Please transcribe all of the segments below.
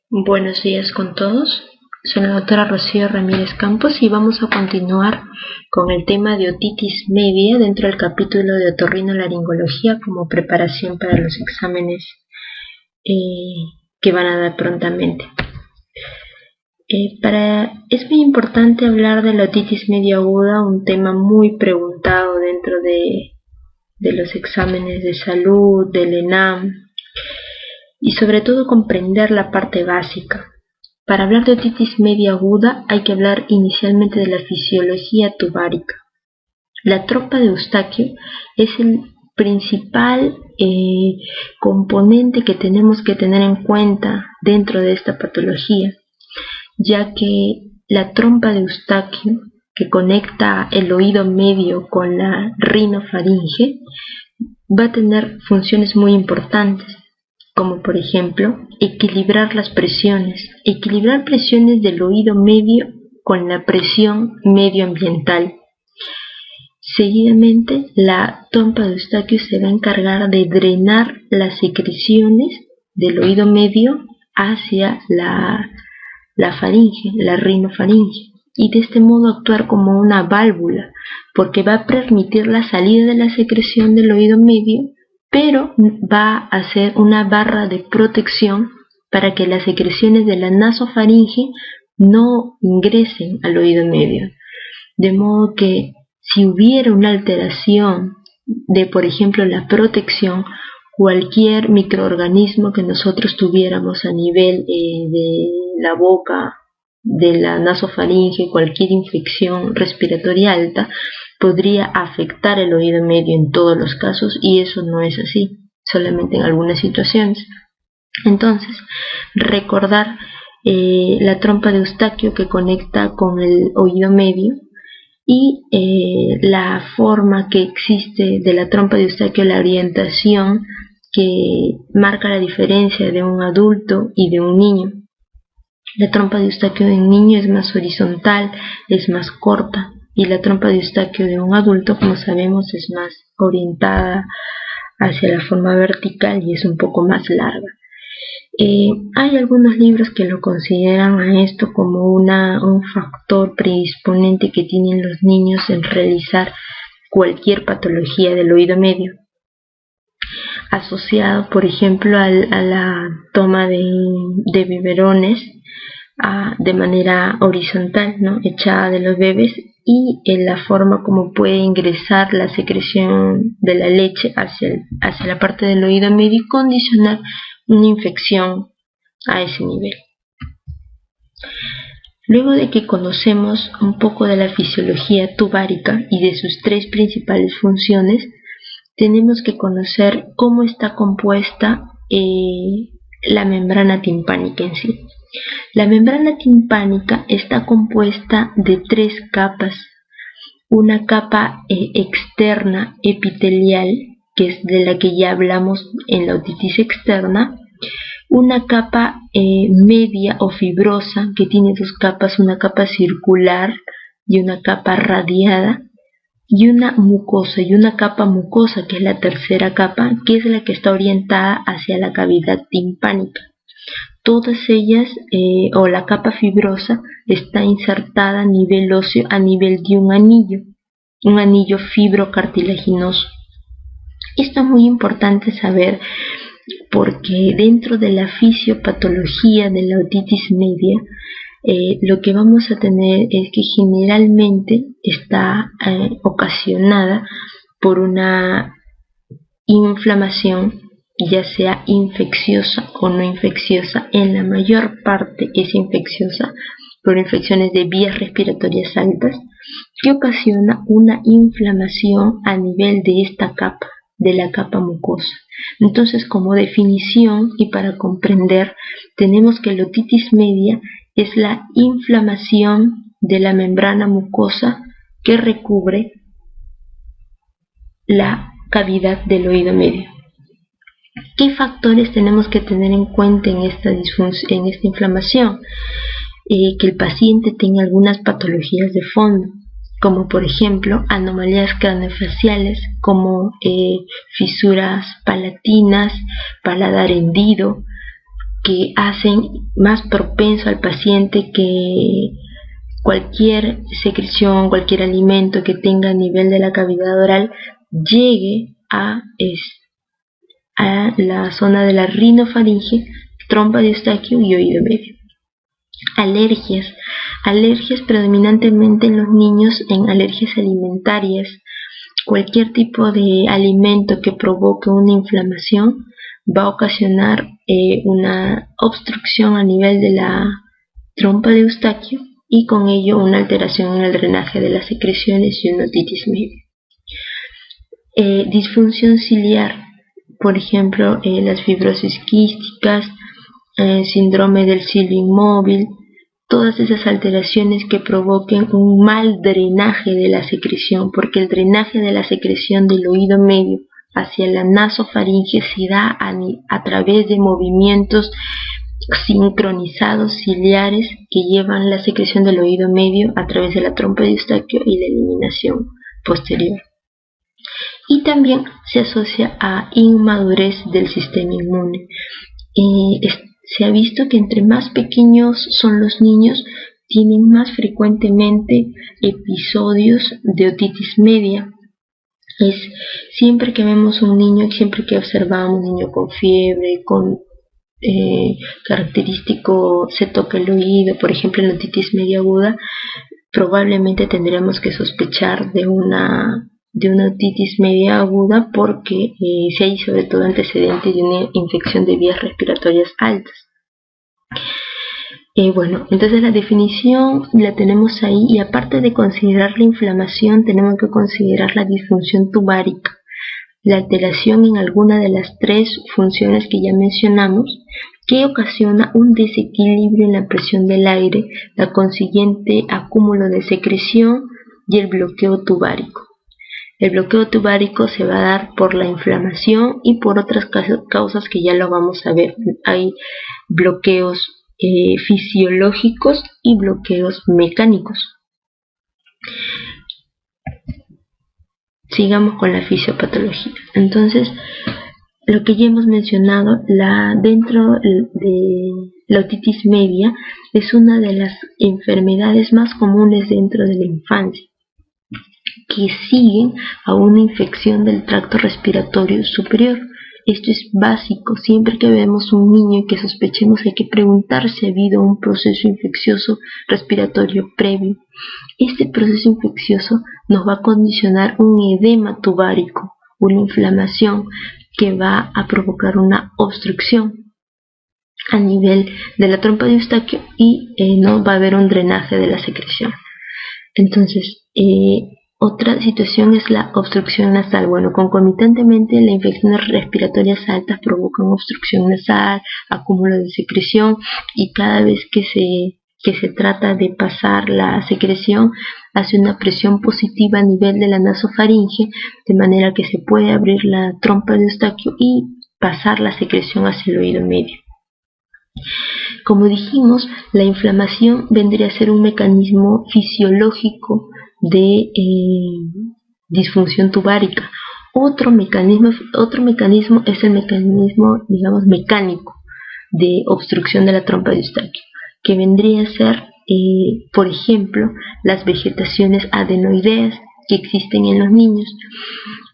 Buenos días con todos. Soy la doctora Rocío Ramírez Campos y vamos a continuar con el tema de otitis media dentro del capítulo de otorrinolaringología como preparación para los exámenes que van a dar prontamente. Es muy importante hablar de la otitis media aguda, un tema muy preguntado dentro de los exámenes de salud, del ENAM, y sobre todo comprender la parte básica. Para hablar de otitis media aguda hay que hablar inicialmente de la fisiología tubárica. La trompa de Eustaquio es el principal componente que tenemos que tener en cuenta dentro de esta patología, ya que la trompa de Eustaquio, que conecta el oído medio con la rinofaringe, va a tener funciones muy importantes, como por ejemplo equilibrar las presiones, equilibrar presiones del oído medio con la presión medioambiental. Seguidamente, la trompa de Eustaquio se va a encargar de drenar las secreciones del oído medio hacia la faringe, la rinofaringe, y de este modo actuar como una válvula, porque va a permitir la salida de la secreción del oído medio, pero va a hacer una barra de protección para que las secreciones de la nasofaringe no ingresen al oído medio. De modo que si hubiera una alteración de, por ejemplo, la protección, cualquier microorganismo que nosotros tuviéramos a nivel de la boca, de la nasofaringe, cualquier infección respiratoria alta, podría afectar el oído medio en todos los casos, y eso no es así, solamente en algunas situaciones. Entonces, recordar la trompa de Eustaquio que conecta con el oído medio y la forma que existe de la trompa de Eustaquio, la orientación que marca la diferencia de un adulto y de un niño. La trompa de Eustaquio de un niño es más horizontal, es más corta, y la trompa de Eustaquio de un adulto, como sabemos, es más orientada hacia la forma vertical y es un poco más larga. Hay algunos libros que lo consideran a esto como un factor predisponente que tienen los niños en realizar cualquier patología del oído medio, asociado, por ejemplo, a la toma de biberones de manera horizontal, ¿no?, echada de los bebés, y en la forma como puede ingresar la secreción de la leche hacia la parte del oído medio y condicionar una infección a ese nivel. Luego de que conocemos un poco de la fisiología tubárica y de sus tres principales funciones, tenemos que conocer cómo está compuesta la membrana timpánica en sí. La membrana timpánica está compuesta de tres capas. Una capa externa epitelial, que es de la que ya hablamos en la otitis externa. Una capa media o fibrosa, que tiene dos capas, una capa circular y una capa radiada, y una mucosa y una capa mucosa, que es la tercera capa, que es la que está orientada hacia la cavidad timpánica. Todas ellas, o la capa fibrosa, está insertada a nivel óseo, a nivel de un anillo fibrocartilaginoso. Esto es muy importante saber, porque dentro de la fisiopatología de la otitis media, lo que vamos a tener es que generalmente está ocasionada por una inflamación, ya sea infecciosa o no infecciosa. En la mayor parte es infecciosa, por infecciones de vías respiratorias altas, que ocasiona una inflamación a nivel de esta capa, de la capa mucosa. Entonces, como definición y para comprender, tenemos que la otitis media es la inflamación de la membrana mucosa que recubre la cavidad del oído medio. ¿Qué factores tenemos que tener en cuenta en esta inflamación? Que el paciente tenga algunas patologías de fondo, como por ejemplo anomalías craneofaciales, como fisuras palatinas, paladar hendido, que hacen más propenso al paciente que cualquier secreción, cualquier alimento que tenga a nivel de la cavidad oral llegue a la zona de la rinofaringe, trompa de Eustaquio y oído medio. Alergias. Alergias predominantemente en los niños, en alergias alimentarias. Cualquier tipo de alimento que provoque una inflamación va a ocasionar una obstrucción a nivel de la trompa de Eustaquio y con ello una alteración en el drenaje de las secreciones y una otitis media. Disfunción ciliar, por ejemplo, las fibrosis quísticas, síndrome del cilio inmóvil, todas esas alteraciones que provoquen un mal drenaje de la secreción, porque el drenaje de la secreción del oído medio hacia la nasofaringe se da a través de movimientos sincronizados ciliares que llevan la secreción del oído medio a través de la trompa de Eustaquio y la eliminación posterior. Y también se asocia a inmadurez del sistema inmune. Se ha visto que entre más pequeños son los niños, tienen más frecuentemente episodios de otitis media. Siempre que vemos un niño, siempre que observamos un niño con fiebre, con característico se toca el oído, por ejemplo en otitis media aguda, probablemente tendremos que sospechar de una otitis media aguda porque si hay sobre todo antecedentes de una infección de vías respiratorias altas. Bueno, entonces la definición la tenemos ahí, y aparte de considerar la inflamación, tenemos que considerar la disfunción tubárica, la alteración en alguna de las tres funciones que ya mencionamos, que ocasiona un desequilibrio en la presión del aire, la consiguiente acúmulo de secreción y el bloqueo tubárico. El bloqueo tubárico se va a dar por la inflamación y por otras causas que ya lo vamos a ver. Hay bloqueos fisiológicos y bloqueos mecánicos. Sigamos con la fisiopatología. Entonces, lo que ya hemos mencionado, dentro de la otitis media es una de las enfermedades más comunes dentro de la infancia, que siguen a una infección del tracto respiratorio superior. Esto es básico. Siempre que vemos un niño y que sospechemos, hay que preguntar si ha habido un proceso infeccioso respiratorio previo. Este proceso infeccioso nos va a condicionar un edema tubárico, una inflamación que va a provocar una obstrucción a nivel de la trompa de Eustaquio y no va a haber un drenaje de la secreción. Entonces, otra situación es la obstrucción nasal. Bueno, concomitantemente las infecciones respiratorias altas provocan obstrucción nasal, acúmulo de secreción, y cada vez que se trata de pasar la secreción, hace una presión positiva a nivel de la nasofaringe, de manera que se puede abrir la trompa de Eustaquio y pasar la secreción hacia el oído medio. Como dijimos, la inflamación vendría a ser un mecanismo fisiológico de disfunción tubárica. Otro mecanismo es el mecanismo, digamos, mecánico de obstrucción de la trompa de Eustaquio, que vendría a ser, por ejemplo, las vegetaciones adenoideas que existen en los niños.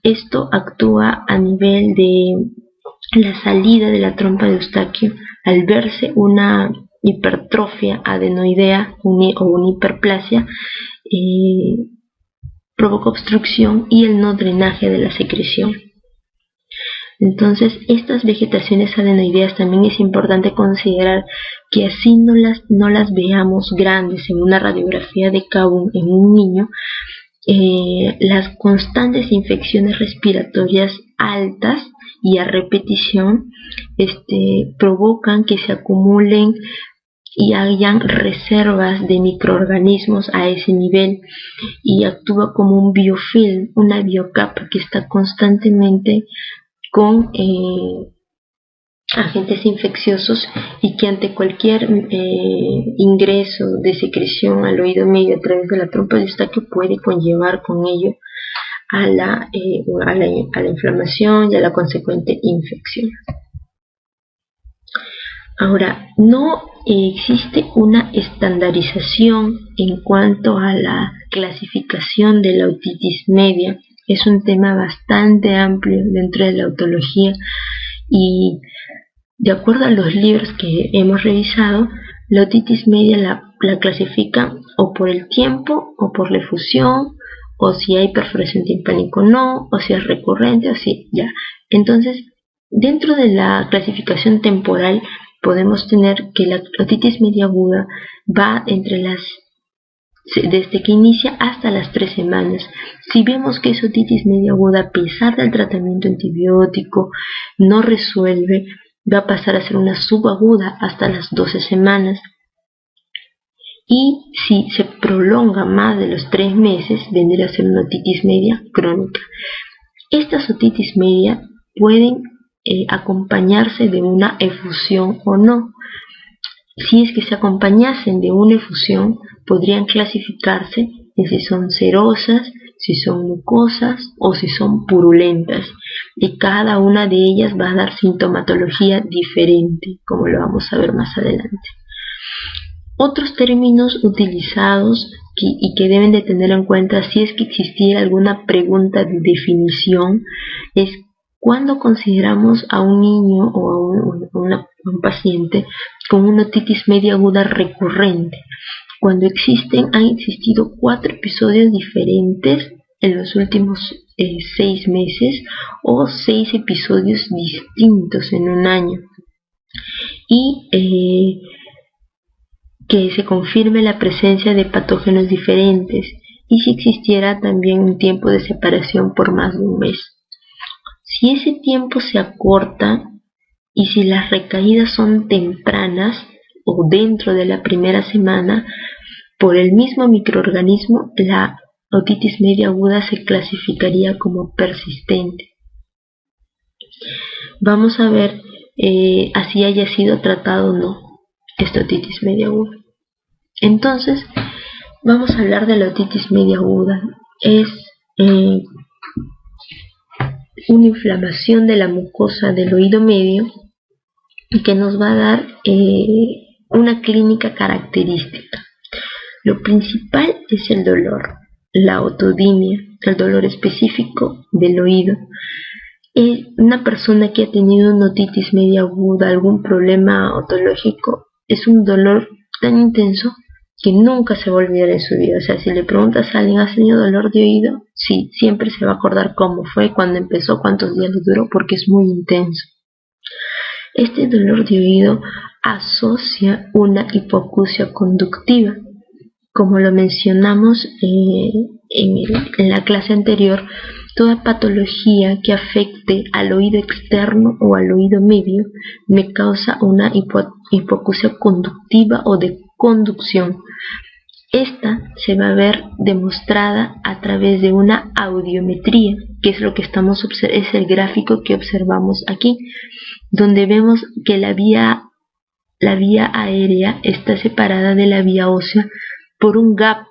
Esto actúa a nivel de la salida de la trompa de Eustaquio. Al verse una hipertrofia adenoidea o una hiperplasia, provoca obstrucción y el no drenaje de la secreción. Entonces, estas vegetaciones adenoideas también es importante considerar que así no las veamos grandes en una radiografía de Kabum en un niño, las constantes infecciones respiratorias altas y a repetición provocan que se acumulen y hayan reservas de microorganismos a ese nivel, y actúa como un biofilm, una biocapa que está constantemente con agentes infecciosos, y que ante cualquier ingreso de secreción al oído medio a través de la trompa de Eustaquio puede conllevar con ello a la inflamación y a la consecuente infección. Ahora, no existe una estandarización en cuanto a la clasificación de la otitis media. Es un tema bastante amplio dentro de la otología y de acuerdo a los libros que hemos revisado, la otitis media la clasifican o por el tiempo o por la efusión, o si hay perforación timpánica o no, o si es recurrente o si ya. Entonces, dentro de la clasificación temporal podemos tener que la otitis media aguda va desde que inicia hasta las 3 semanas. Si vemos que es otitis media aguda, a pesar del tratamiento antibiótico, no resuelve, va a pasar a ser una subaguda hasta las 12 semanas. Y si se prolonga más de los 3 meses, vendría a ser una otitis media crónica. Estas otitis media pueden acompañarse de una efusión o no. Si es que se acompañasen de una efusión, podrían clasificarse en si son serosas, si son mucosas o si son purulentas. Y cada una de ellas va a dar sintomatología diferente, como lo vamos a ver más adelante. Otros términos utilizados y que deben de tener en cuenta si es que existiera alguna pregunta de definición es cuando consideramos a un niño o a un paciente con una otitis media aguda recurrente. Cuando han existido 4 episodios diferentes en los últimos 6 meses o 6 episodios distintos en un año. Y que se confirme la presencia de patógenos diferentes y si existiera también un tiempo de separación por más de un mes. Si ese tiempo se acorta y si las recaídas son tempranas o dentro de la primera semana, por el mismo microorganismo, la otitis media aguda se clasificaría como persistente. Vamos a ver así haya sido tratado o no esta otitis media aguda. Entonces, vamos a hablar de la otitis media aguda. Es una inflamación de la mucosa del oído medio que nos va a dar una clínica característica. Lo principal es el dolor, la otodimia, el dolor específico del oído. Una persona que ha tenido una otitis media aguda, algún problema otológico, es un dolor tan intenso que nunca se va a olvidar en su vida. O sea, si le preguntas a alguien, ¿has tenido dolor de oído? Sí, siempre se va a acordar cómo fue, cuándo empezó, cuántos días le duró, porque es muy intenso. Este dolor de oído asocia una hipoacusia conductiva. Como lo mencionamos en la clase anterior, toda patología que afecte al oído externo o al oído medio me causa una hipoacusia conductiva o de conducción. Esta se va a ver demostrada a través de una audiometría, que es lo que estamos observando, es el gráfico que observamos aquí, donde vemos que la vía aérea está separada de la vía ósea por un gap,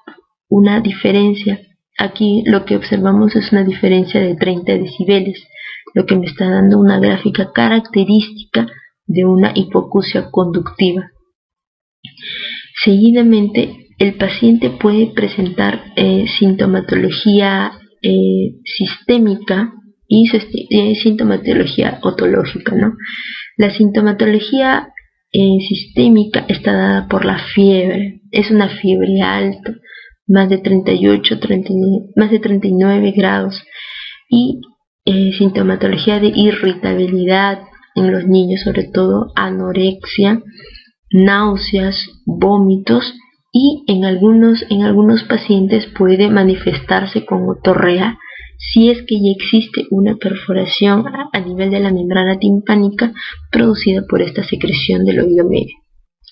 una diferencia. Aquí lo que observamos es una diferencia de 30 decibeles, lo que me está dando una gráfica característica de una hipoacusia conductiva. Seguidamente, el paciente puede presentar sintomatología sistémica y sintomatología otológica, ¿no? La sintomatología sistémica está dada por la fiebre. Es una fiebre alta, más de 39 grados, y sintomatología de irritabilidad en los niños, sobre todo anorexia, náuseas, vómitos, y en algunos pacientes puede manifestarse con otorrea si es que ya existe una perforación a nivel de la membrana timpánica producida por esta secreción del oído medio,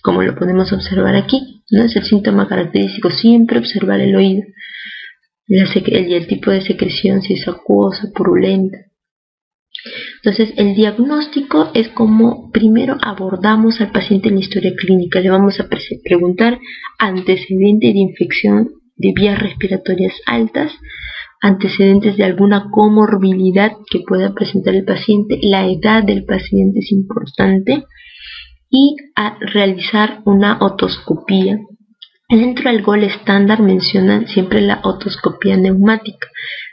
como lo podemos observar aquí, ¿no? Es el síntoma característico, siempre observar el oído y el tipo de secreción, si es acuosa, purulenta. Entonces, el diagnóstico es como primero abordamos al paciente en la historia clínica. Le vamos a preguntar antecedente de infección de vías respiratorias altas, antecedentes de alguna comorbilidad que pueda presentar el paciente, la edad del paciente es importante, y a realizar una otoscopía. Dentro del GOL estándar mencionan siempre la otoscopía neumática,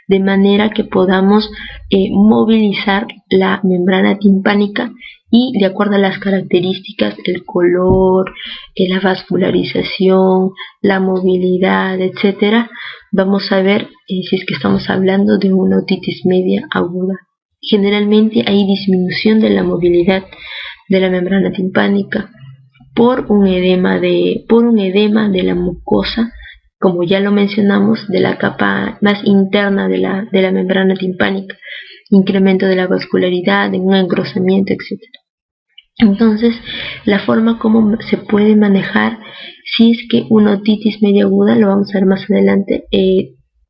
de manera que podamos movilizar la membrana timpánica y, de acuerdo a las características, el color, la vascularización, la movilidad, etcétera, vamos a ver si es que estamos hablando de una otitis media aguda. Generalmente hay disminución de la movilidad de la membrana timpánica por un edema de la mucosa, como ya lo mencionamos, de la capa más interna de la membrana timpánica, incremento de la vascularidad, un engrosamiento, etc. Entonces, la forma como se puede manejar si es que una otitis media aguda, lo vamos a ver más adelante,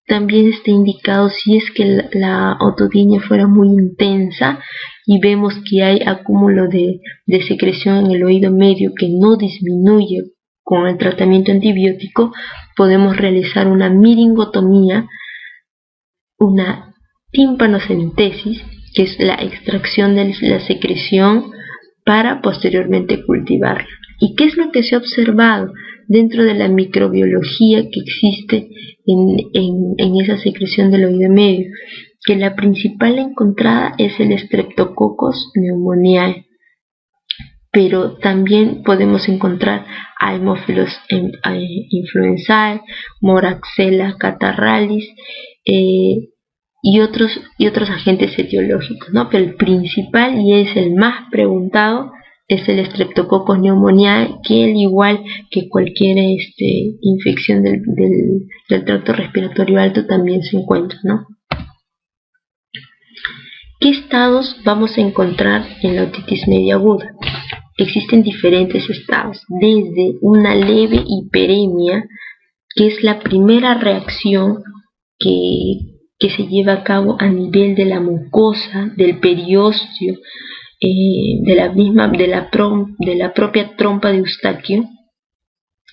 también está indicado si es que la otodinia fuera muy intensa y vemos que hay acúmulo de secreción en el oído medio que no disminuye con el tratamiento antibiótico, podemos realizar una miringotomía, una timpanocentesis, que es la extracción de la secreción para posteriormente cultivarla. ¿Y qué es lo que se ha observado dentro de la microbiología que existe en esa secreción del oído medio? Que la principal encontrada es el Streptococcus pneumoniae, pero también podemos encontrar Haemophilus influenzae, Moraxella catarrhalis y otros agentes etiológicos, ¿no? Pero el principal y es el más preguntado es el Streptococcus pneumoniae, que al igual que cualquier infección del tracto respiratorio alto también se encuentra, ¿no? ¿Qué estados vamos a encontrar en la otitis media aguda? Existen diferentes estados, desde una leve hiperemia, que es la primera reacción que se lleva a cabo a nivel de la mucosa, del periósteo, de la propia trompa de Eustaquio,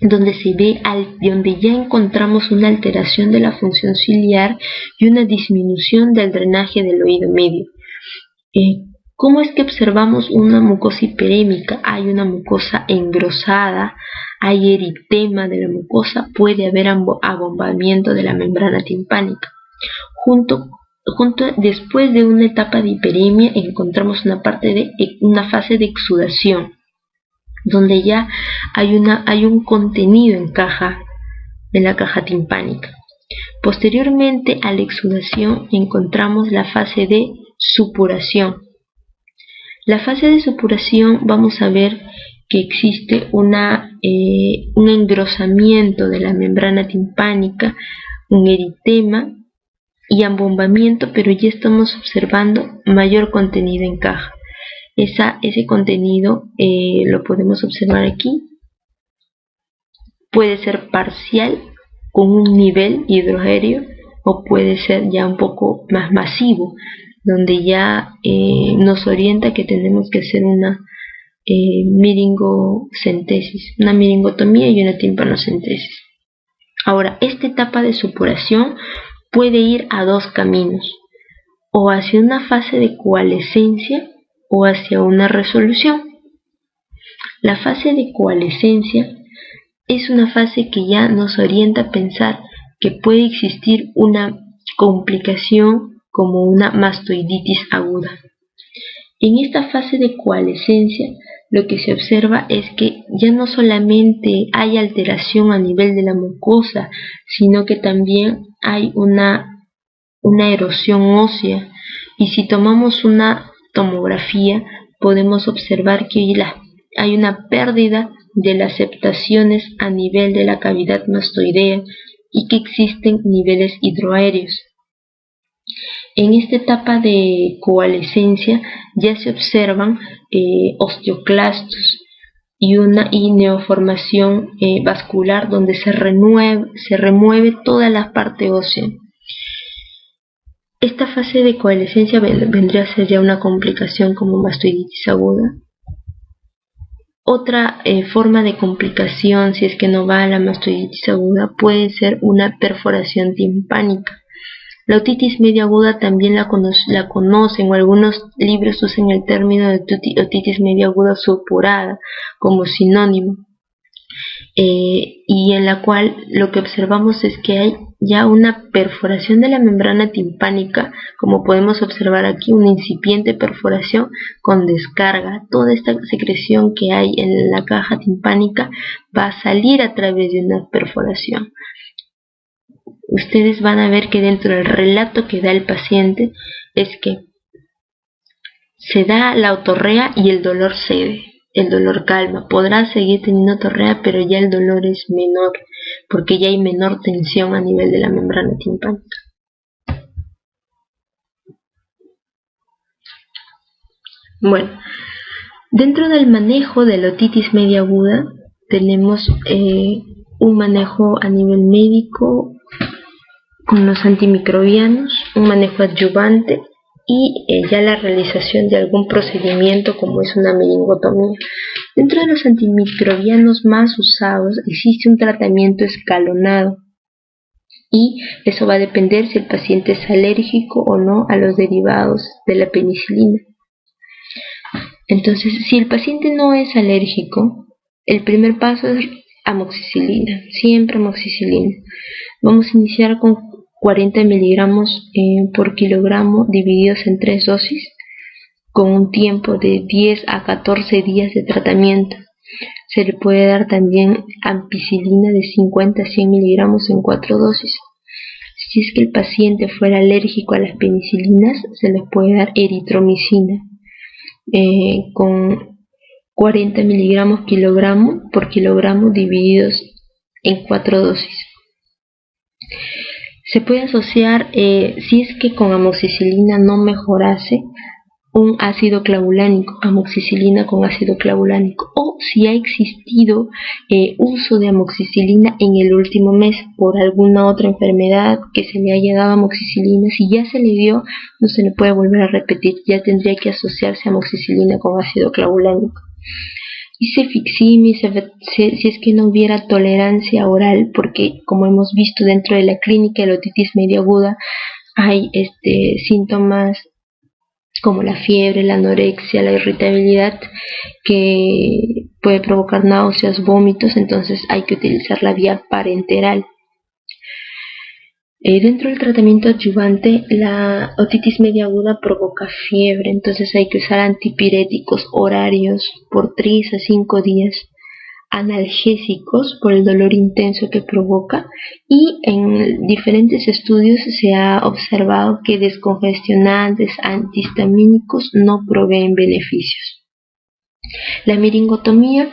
donde donde ya encontramos una alteración de la función ciliar y una disminución del drenaje del oído medio. ¿Cómo es que observamos una mucosa hiperémica? Hay una mucosa engrosada, hay eritema de la mucosa, puede haber abombamiento de la membrana timpánica. Después de una etapa de hiperemia encontramos una fase de exudación, donde ya hay un contenido en la caja timpánica. Posteriormente a la exudación encontramos la fase de supuración. La fase de supuración vamos a ver que existe un engrosamiento de la membrana timpánica, un eritema y abombamiento, pero ya estamos observando mayor contenido en caja. Ese contenido lo podemos observar aquí. Puede ser parcial con un nivel hidroaéreo o puede ser ya un poco más masivo, donde ya nos orienta que tenemos que hacer una miringocentesis, una miringotomía y una timpanocentesis. Ahora, esta etapa de supuración puede ir a dos caminos, o hacia una fase de coalescencia o hacia una resolución. La fase de coalescencia es una fase que ya nos orienta a pensar que puede existir una complicación como una mastoiditis aguda. En esta fase de coalescencia lo que se observa es que ya no solamente hay alteración a nivel de la mucosa, sino que también hay una erosión ósea, y si tomamos una tomografía podemos observar que hay una pérdida de las septaciones a nivel de la cavidad mastoidea y que existen niveles hidroaéreos. En esta etapa de coalescencia ya se observan osteoclastos y neoformación vascular, donde se remueve toda la parte ósea. Esta fase de coalescencia vendría a ser ya una complicación como mastoiditis aguda. Otra forma de complicación, si es que no va a la mastoiditis aguda, puede ser una perforación timpánica. La otitis media aguda también la conocen, o algunos libros usan el término de otitis media aguda supurada como sinónimo, y en la cual lo que observamos es que hay ya una perforación de la membrana timpánica, como podemos observar aquí, una incipiente perforación con descarga. Toda esta secreción que hay en la caja timpánica va a salir a través de una perforación. Ustedes van a ver que dentro del relato que da el paciente es que se da la otorrea y el dolor cede, el dolor calma. Podrá seguir teniendo otorrea, pero ya el dolor es menor, porque ya hay menor tensión a nivel de la membrana timpánica. Bueno, dentro del manejo de la otitis media aguda tenemos un manejo a nivel médico con los antimicrobianos, un manejo adyuvante y ya la realización de algún procedimiento como es una meningotomía. Dentro de los antimicrobianos más usados existe un tratamiento escalonado, y eso va a depender si el paciente es alérgico o no a los derivados de la penicilina. Entonces, si el paciente no es alérgico, el primer paso es amoxicilina, siempre amoxicilina. Vamos a iniciar con 40 miligramos por kilogramo divididos en 3 dosis, con un tiempo de 10 a 14 días de tratamiento. Se le puede dar también ampicilina de 50 a 100 miligramos en 4 dosis. Si es que el paciente fuera alérgico a las penicilinas, se le puede dar eritromicina con 40 miligramos por kilogramo divididos en 4 dosis. Se puede asociar, si es que con amoxicilina no mejorase, un ácido clavulánico, amoxicilina con ácido clavulánico, o si ha existido uso de amoxicilina en el último mes por alguna otra enfermedad que se le haya dado amoxicilina. Si ya se le dio, no se le puede volver a repetir, ya tendría que asociarse amoxicilina con ácido clavulánico. Y cefixime, si es que no hubiera tolerancia oral, porque como hemos visto dentro de la clínica de la otitis media aguda hay síntomas como la fiebre, la anorexia, la irritabilidad, que puede provocar náuseas, vómitos, entonces hay que utilizar la vía parenteral. Dentro del tratamiento adyuvante, la otitis media aguda provoca fiebre, entonces hay que usar antipiréticos horarios por 3 a 5 días, analgésicos por el dolor intenso que provoca, y en diferentes estudios se ha observado que descongestionantes, antihistamínicos no proveen beneficios. La meningotomía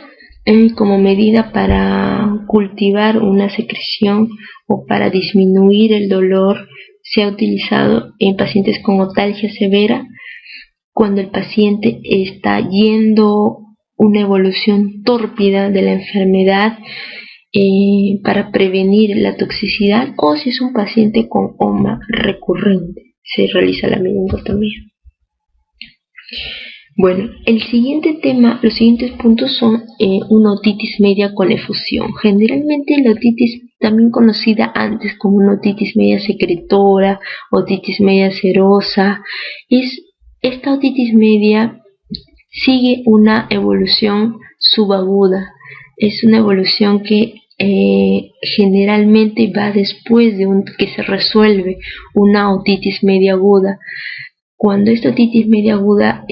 como medida para cultivar una secreción o para disminuir el dolor se ha utilizado en pacientes con otalgia severa, cuando el paciente está yendo una evolución tórpida de la enfermedad, para prevenir la toxicidad, o si es un paciente con OMA recurrente, se realiza la meningotomía. Bueno, los siguientes puntos son una otitis media con efusión. Generalmente la otitis, también conocida antes como una otitis media secretora, otitis media serosa, esta otitis media sigue una evolución subaguda. Es una evolución que generalmente va después de que se resuelve una otitis media aguda. Cuando esta otitis media aguda,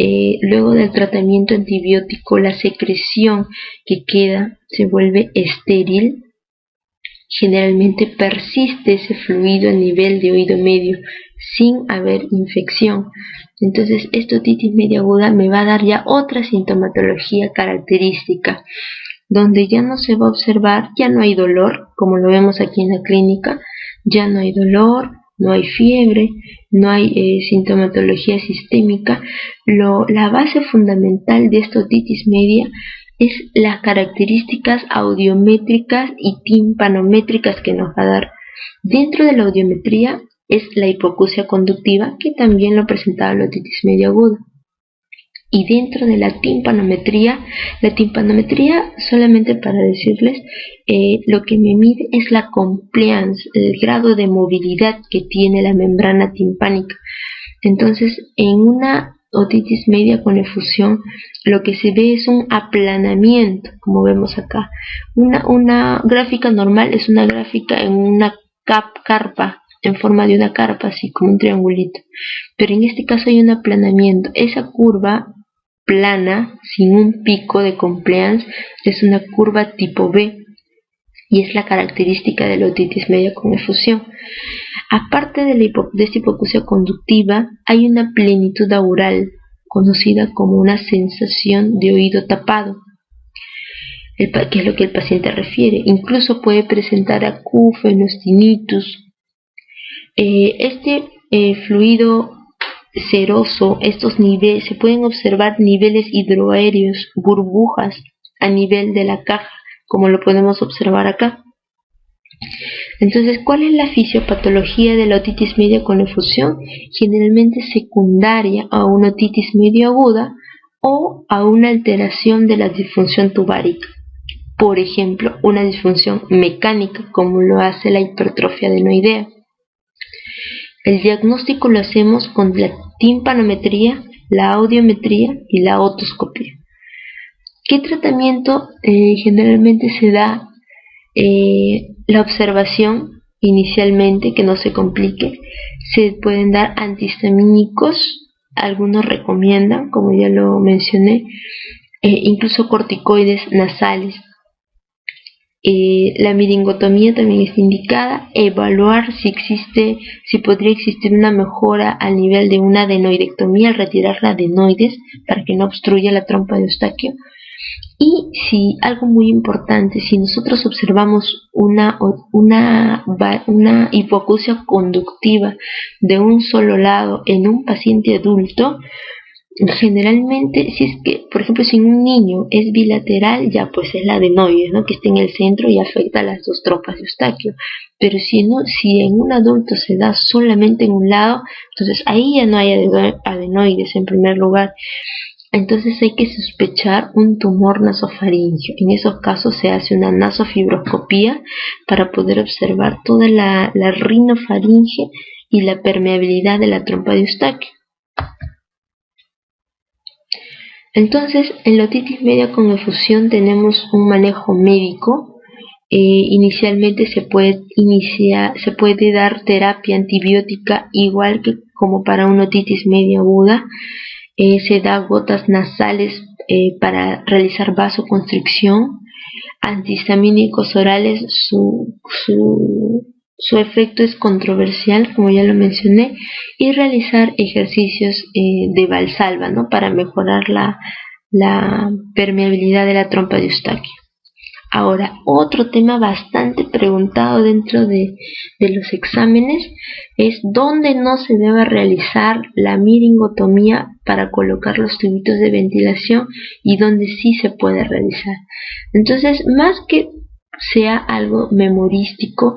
luego del tratamiento antibiótico, la secreción que queda se vuelve estéril, generalmente persiste ese fluido a nivel de oído medio sin haber infección. Entonces esta otitis media aguda me va a dar ya otra sintomatología característica, donde ya no se va a observar, ya no hay dolor, como lo vemos aquí en la clínica, ya no hay dolor, no hay fiebre, no hay sintomatología sistémica. La base fundamental de esta otitis media es las características audiométricas y timpanométricas que nos va a dar. Dentro de la audiometría es la hipoacusia conductiva, que también lo presentaba la otitis media aguda. Y dentro de la timpanometría solamente para decirles, lo que me mide es la compliance, el grado de movilidad que tiene la membrana timpánica. Entonces, en una otitis media con efusión, lo que se ve es un aplanamiento, como vemos acá. Una gráfica normal es una gráfica en una carpa, en forma de una carpa, así como un triangulito. Pero en este caso hay un aplanamiento. Esa curva plana, sin un pico de compliance, es una curva tipo B, y es la característica de la otitis media con efusión. Aparte de esta hipoacusia conductiva, hay una plenitud aural, conocida como una sensación de oído tapado, que es lo que el paciente refiere. Incluso puede presentar acúfenos, tinnitus. Este fluido seroso, estos niveles, se pueden observar niveles hidroaéreos, burbujas a nivel de la caja, como lo podemos observar acá. Entonces, ¿cuál es la fisiopatología de la otitis media con efusión? Generalmente secundaria a una otitis media aguda o a una alteración de la disfunción tubárica. Por ejemplo, una disfunción mecánica, como lo hace la hipertrofia adenoidea. El diagnóstico lo hacemos con la timpanometría, la audiometría y la otoscopia. ¿Qué tratamiento generalmente se da? La observación inicialmente, que no se complique. Se pueden dar antihistamínicos, algunos recomiendan, como ya lo mencioné, incluso corticoides nasales. La miringotomía también está indicada. Evaluar si podría existir una mejora al nivel de una adenoidectomía al retirar la adenoides para que no obstruya la trompa de Eustaquio. Y si algo muy importante, si nosotros observamos una hipoacusia conductiva de un solo lado en un paciente adulto, generalmente, si es que, por ejemplo, si en un niño es bilateral, ya pues es la adenoide, ¿no?, que está en el centro y afecta a las dos trompas de Eustaquio. Pero si en un adulto se da solamente en un lado, entonces ahí ya no hay adenoides en primer lugar. Entonces hay que sospechar un tumor nasofaríngeo. En esos casos se hace una nasofibroscopía para poder observar toda la rinofaringe y la permeabilidad de la trompa de Eustaquio. Entonces, en la otitis media con efusión tenemos un manejo médico. Inicialmente se puede dar terapia antibiótica igual que como para una otitis media aguda. Se da gotas nasales para realizar vasoconstricción, antihistamínicos orales. Su efecto es controversial, como ya lo mencioné, y realizar ejercicios de Valsalva, ¿no?, para mejorar la permeabilidad de la trompa de Eustaquio. Ahora, otro tema bastante preguntado dentro de los exámenes es dónde no se debe realizar la miringotomía para colocar los tubitos de ventilación y dónde sí se puede realizar. Entonces, más que sea algo memorístico,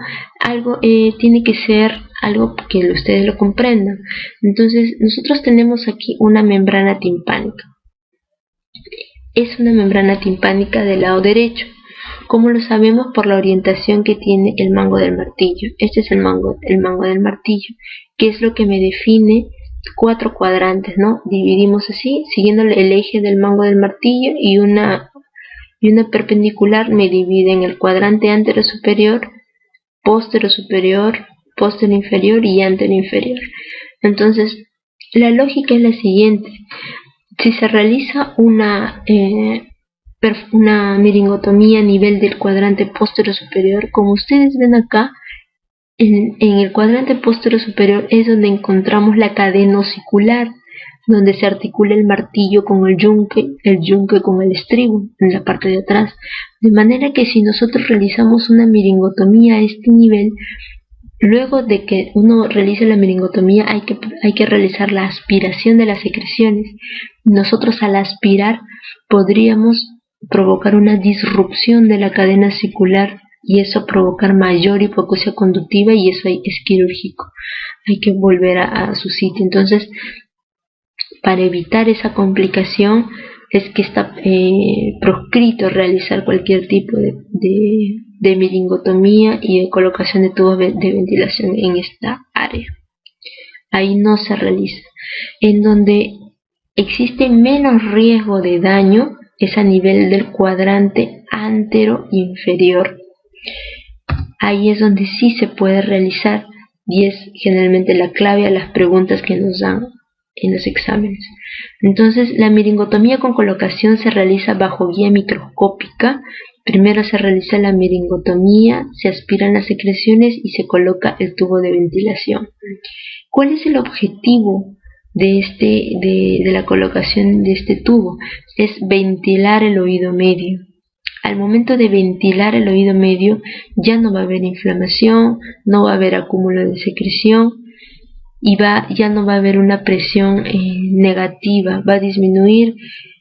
tiene que ser algo que ustedes lo comprendan. Entonces, nosotros tenemos aquí una membrana timpánica. Es una membrana timpánica del lado derecho. ¿Cómo lo sabemos? Por la orientación que tiene el mango del martillo. Este es el mango del martillo, que es lo que me define 4 cuadrantes, ¿no? Dividimos así, siguiendo el eje del mango del martillo, y una perpendicular me divide en el cuadrante antero superior, póstero superior, póstero inferior y antero inferior. Entonces, la lógica es la siguiente. Si se realiza una miringotomía a nivel del cuadrante póstero superior, como ustedes ven acá, en el cuadrante póstero superior es donde encontramos la cadena osicular, donde se articula el martillo con el yunque con el estribo en la parte de atrás. De manera que si nosotros realizamos una miringotomía a este nivel, luego de que uno realice la miringotomía hay que realizar la aspiración de las secreciones. Nosotros, al aspirar, podríamos provocar una disrupción de la cadena osicular y eso provocar mayor hipoacusia conductiva, y eso es quirúrgico. Hay que volver a su sitio. Entonces, Para evitar esa complicación es que está proscrito realizar cualquier tipo de meningotomía y de colocación de tubos de ventilación en esta área. Ahí no se realiza. En donde existe menos riesgo de daño es a nivel del cuadrante antero inferior. Ahí es donde sí se puede realizar y es generalmente la clave a las preguntas que nos dan en los exámenes. Entonces, la meningotomía con colocación se realiza bajo guía microscópica. Primero se realiza la meningotomía, se aspiran las secreciones y se coloca el tubo de ventilación. ¿Cuál es el objetivo de la colocación de este tubo? Es ventilar el oído medio. Al momento de ventilar el oído medio ya no va a haber inflamación, no va a haber acúmulo de secreción y ya no va a haber una presión negativa, va a disminuir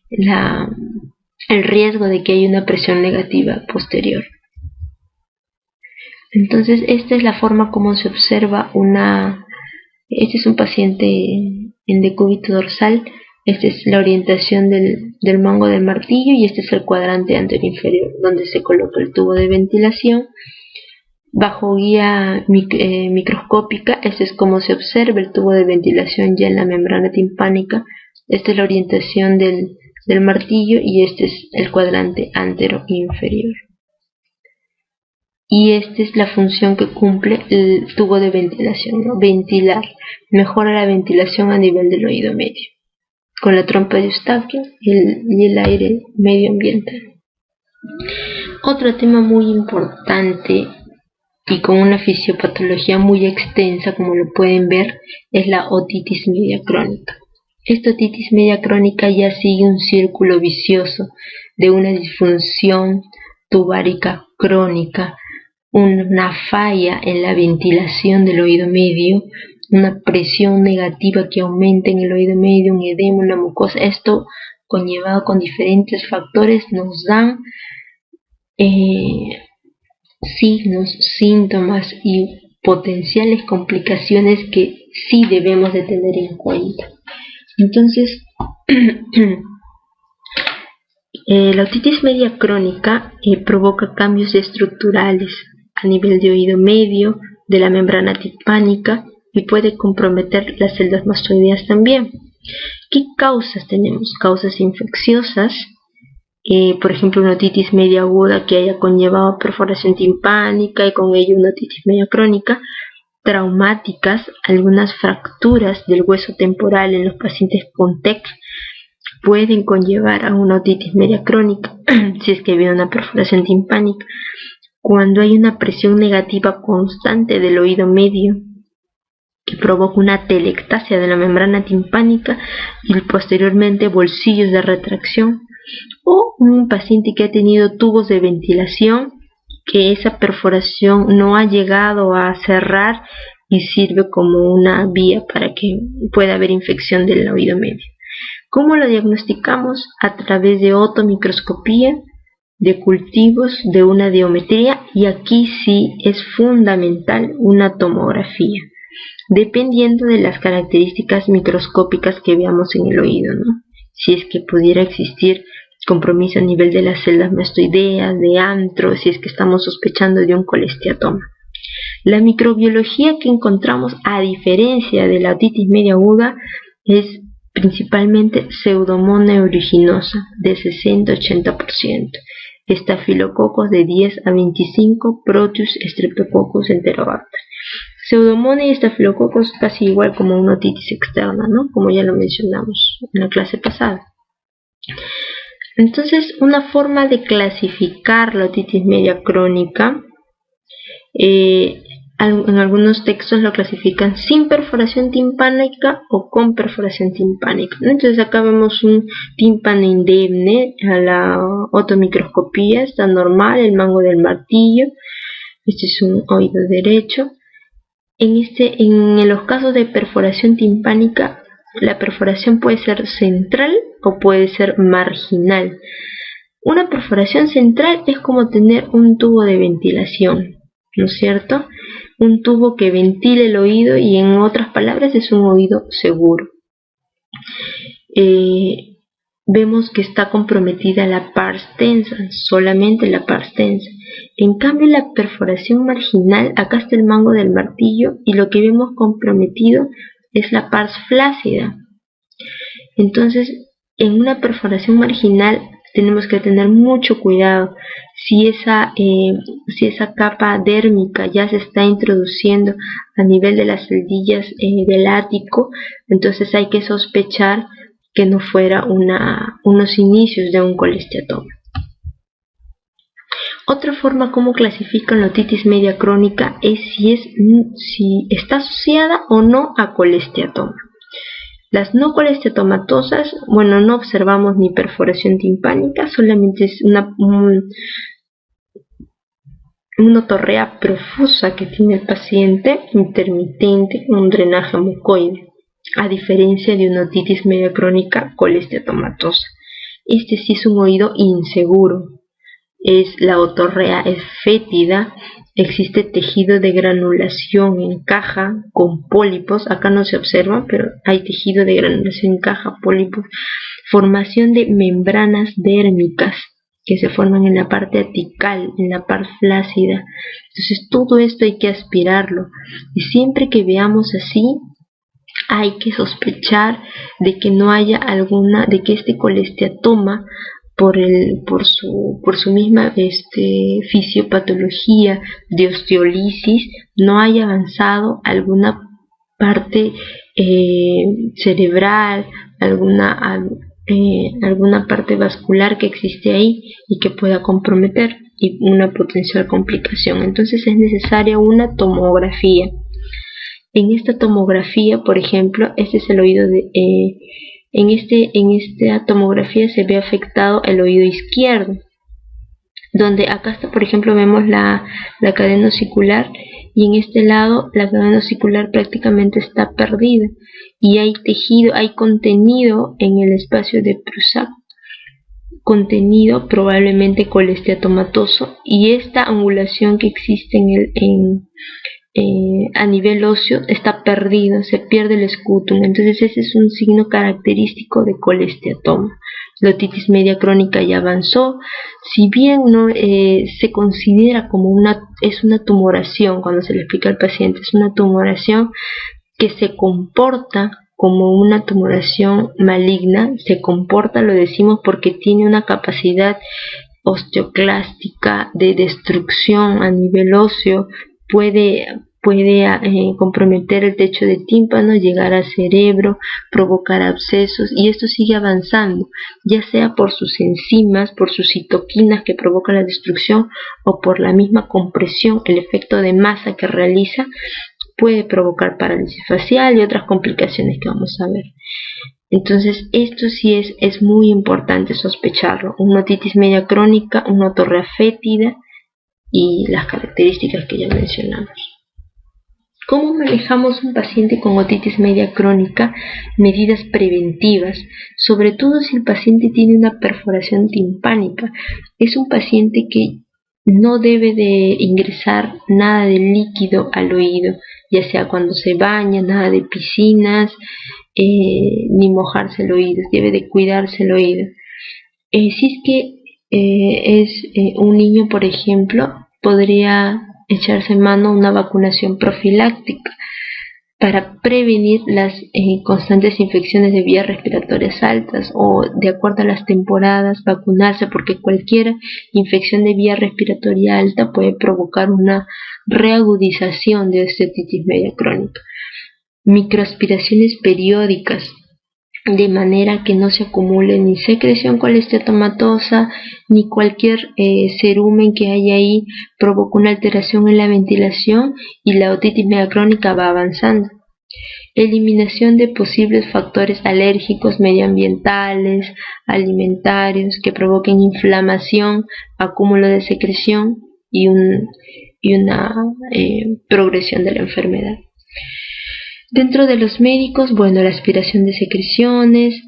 el riesgo de que haya una presión negativa posterior. Entonces, esta es la forma como se observa este es un paciente en decúbito dorsal. Esta es la orientación del mango del martillo y este es el cuadrante anterior inferior donde se coloca el tubo de ventilación. Bajo guía microscópica, este es como se observa el tubo de ventilación ya en la membrana timpánica. Esta es la orientación del martillo y este es el cuadrante antero inferior. Y esta es la función que cumple el tubo de ventilación, ¿no? Ventilar, mejora la ventilación a nivel del oído medio, con la trompa de Eustaquio y el aire medio ambiental. Otro tema muy importante y con una fisiopatología muy extensa, como lo pueden ver, es la otitis media crónica. Esta otitis media crónica ya sigue un círculo vicioso de una disfunción tubárica crónica, una falla en la ventilación del oído medio, una presión negativa que aumenta en el oído medio, un edema, una mucosa. Esto, conllevado con diferentes factores, nos dan signos, síntomas y potenciales complicaciones que sí debemos de tener en cuenta. Entonces, la otitis media crónica provoca cambios estructurales a nivel de oído medio, de la membrana timpánica y puede comprometer las celdas mastoideas también. ¿Qué causas tenemos? Causas infecciosas, por ejemplo una otitis media aguda que haya conllevado perforación timpánica y con ello una otitis media crónica, traumáticas, algunas fracturas del hueso temporal en los pacientes con TEC pueden conllevar a una otitis media crónica si es que había una perforación timpánica. Cuando hay una presión negativa constante del oído medio que provoca una telectasia de la membrana timpánica y posteriormente bolsillos de retracción, o un paciente que ha tenido tubos de ventilación que esa perforación no ha llegado a cerrar y sirve como una vía para que pueda haber infección del oído medio. ¿Cómo lo diagnosticamos? A través de otomicroscopía, de cultivos, de una diometría, y aquí sí es fundamental una tomografía, dependiendo de las características microscópicas que veamos en el oído, ¿no? Si es que pudiera existir compromiso a nivel de las celdas mastoideas, de antro, si es que estamos sospechando de un colesteatoma. La microbiología que encontramos, a diferencia de la otitis media aguda, es principalmente Pseudomonas aeruginosa de 60-80%, estafilococos de 10 a 25, Proteus, Streptococcus, Enterobacter. Pseudomonas y estafilococos casi igual como una otitis externa, ¿no? Como ya lo mencionamos en la clase pasada. Entonces, una forma de clasificar la otitis media crónica, en algunos textos lo clasifican sin perforación timpánica o con perforación timpánica. Entonces acá vemos un tímpano indemne a la otomicroscopía, está normal, el mango del martillo. Este es un oído derecho. En los casos de perforación timpánica, la perforación puede ser central o puede ser marginal. Una perforación central es como tener un tubo de ventilación, ¿no es cierto? Un tubo que ventile el oído y, en otras palabras, es un oído seguro. vemos que está comprometida la pars tensa, solamente la pars tensa. En cambio, la perforación marginal, acá está el mango del martillo y lo que vemos comprometido es la pars flácida. Entonces, en una perforación marginal tenemos que tener mucho cuidado. Si esa capa dérmica ya se está introduciendo a nivel de las celdillas del ático, entonces hay que sospechar que no fuera unos inicios de un colesteatoma. Otra forma como clasifican la otitis media crónica es si está asociada o no a colesteatoma. Las no colesteatomatosas, bueno, no observamos ni perforación timpánica, solamente es una otorrea profusa que tiene el paciente, intermitente, con un drenaje mucoide, a diferencia de una otitis media crónica colesteatomatosa. Este sí es un oído inseguro. La otorrea es fétida, existe tejido de granulación en caja con pólipos, acá no se observa, pero hay tejido de granulación en caja, pólipos, formación de membranas dérmicas que se forman en la parte atical, en la parte flácida. Entonces todo esto hay que aspirarlo, y siempre que veamos así, hay que sospechar de que no haya de que este colesteatoma por su misma fisiopatología de osteolisis no haya avanzado alguna parte cerebral, alguna parte vascular que existe ahí y que pueda comprometer y una potencial complicación. Entonces es necesaria una tomografía. En esta tomografía, por ejemplo, este es el oído en esta tomografía se ve afectado el oído izquierdo, donde acá está, por ejemplo, vemos la cadena osicular, y en este lado la cadena osicular prácticamente está perdida y hay tejido, hay contenido en el espacio de Prusac, contenido probablemente colesteatomatoso, y esta angulación que existe a nivel óseo está perdido, se pierde el escutum. Entonces ese es un signo característico de colesteatoma. La otitis media crónica ya avanzó, si bien no se considera como es una tumoración, cuando se le explica al paciente, es una tumoración que se comporta como una tumoración maligna, se comporta, lo decimos porque tiene una capacidad osteoclástica de destrucción a nivel óseo, puede comprometer el techo de tímpano, llegar al cerebro, provocar abscesos, y esto sigue avanzando, ya sea por sus enzimas, por sus citoquinas que provocan la destrucción, o por la misma compresión, el efecto de masa que realiza, puede provocar parálisis facial y otras complicaciones que vamos a ver. Entonces esto sí es muy importante sospecharlo, una otitis media crónica, una otorrea fétida y las características que ya mencionamos. ¿Cómo manejamos un paciente con otitis media crónica? Medidas preventivas, sobre todo si el paciente tiene una perforación timpánica. Es un paciente que no debe de ingresar nada de líquido al oído, ya sea cuando se baña, nada de piscinas, ni mojarse el oído, debe de cuidarse el oído. Si es que es un niño, por ejemplo, podría echarse mano a una vacunación profiláctica para prevenir las constantes infecciones de vías respiratorias altas, o de acuerdo a las temporadas vacunarse, porque cualquier infección de vía respiratoria alta puede provocar una reagudización de esta otitis media crónica. Microaspiraciones periódicas, de manera que no se acumule ni secreción colesteatomatosa ni cualquier cerumen que haya ahí, provoca una alteración en la ventilación y la otitis media crónica va avanzando. Eliminación de posibles factores alérgicos medioambientales, alimentarios que provoquen inflamación, acúmulo de secreción y una progresión de la enfermedad. Dentro de los médicos, bueno, la aspiración de secreciones,